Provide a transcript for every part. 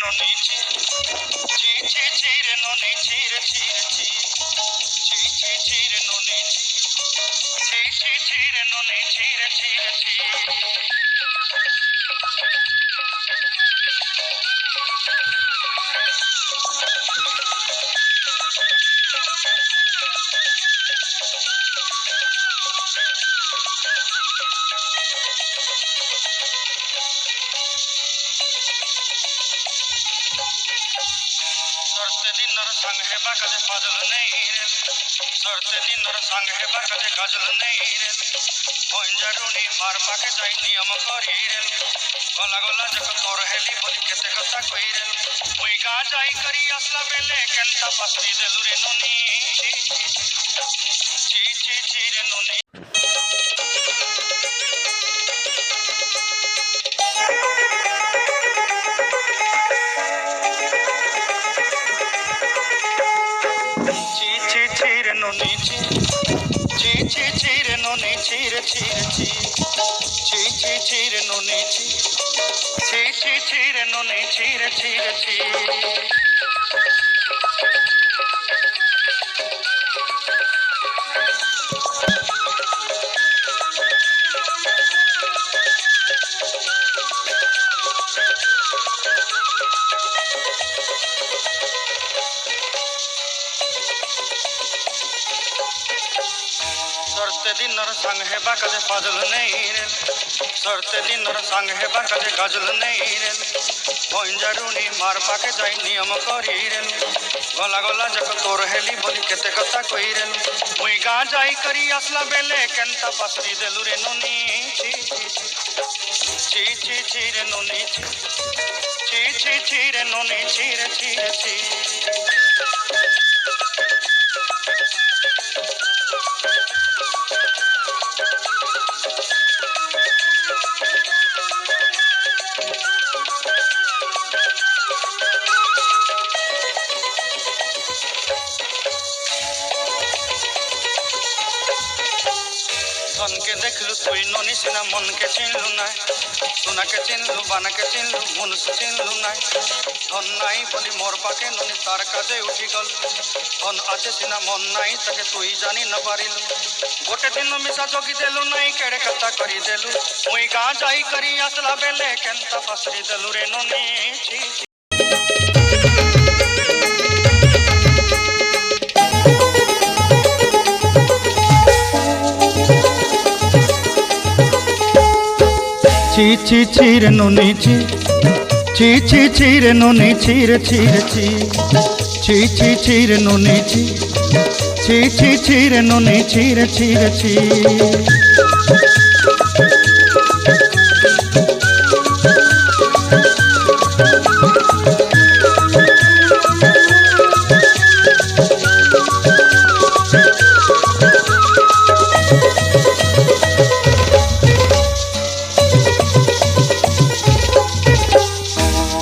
noni chi chi chi chi re noni chi re chi re chi chi chi chi re noni chi chi chi chi re noni chi re chi re chi सरते दिन संग है बाकले फाजल नहीं रे सरते दिन संग है बाकले गजल नहीं रे भंजारुनी मार पाके जाई नियम करी रे गला गला जक तोर हेली बोली केते कथा कई रे मुई गा जाई करी असला बेले केंता पसरी देलु रे नोनी ची ची ची ची रे नोनी chire noni chi chi chi chire noni chire chire chi chi chi chire noni chi chi chi chire noni chire chire chi सरते दिन संग है बाकले फाजल नहीं रे सरते दिन संग है बाकले गजल नहीं रे भंजारुनी मार पाके जाई नियम करी रे गला गला जक तोर हेली बोली केते कथा कई रे मुई गा जाई करी असला बेले केंता पसरी देलु रे नोनी ची ची ची ची रे नोनी ची ची ची ची रे नोनी ची रे ची रे ची धन के देखलु तुई ननी सिना मन के चिन्हलु नाई सुना के चिन्हलु बाना के चिन्हलु मुनुष चिन्हलु नाई धन नाई बोली मोर पाके ननी तार काजे उठी गल धन आछे सिना मन नाई ताके तुई जानी न पारिलु गोटे दिन मिसा जोगी देलु नाई केड़े कथा करी देलु मुई गा जाई करी असला बेले केंता पसरी देलु रे ननी ची chi chi chi re noni chi chi chi chi re noni chi re chi re chi chi chi chi re noni chi chi chi chi re noni chi re chi re chi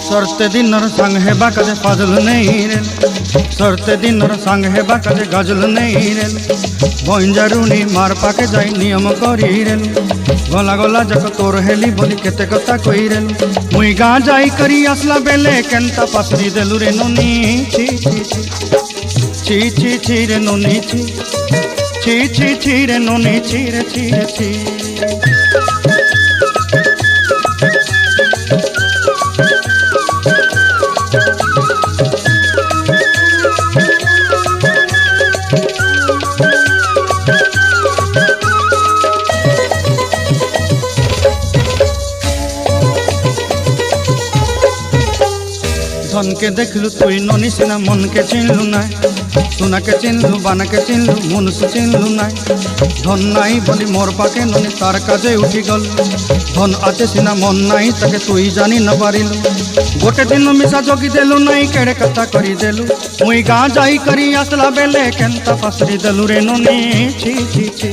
सरते दिन संग है बाकले फाजल नहीं रे सरते दिन संग है बाकले गजल नहीं रे भंजारुनी मार पाके जाई नियम करी रे गला गला जक तोर हेली बोली केते कथा कई रे मुई गा जाई करी असला बेले केंता पसरी देलु रे नोनी ची ची ची ची ची रे नोनी ची ची ची ची रे नोनी ची रे ची रे ची धन के देखलु तुई ननी सिना मन के चिन्हलु नाई सुना के चिन्हलु बाना के चिन्हलु मुनुष चिन्हलु नाई धन नाई बोली मोर पाके ननी तार काजे उठी गल धन आछे सिना मन नाई ताके तुई जानी न पारिलु गोटे दिन मिसा जोगी देलु नाई केड़े कथा करी देलु मुई गा जाई करी असला बेले केंता पसरी देलु रे ननी ची ची ची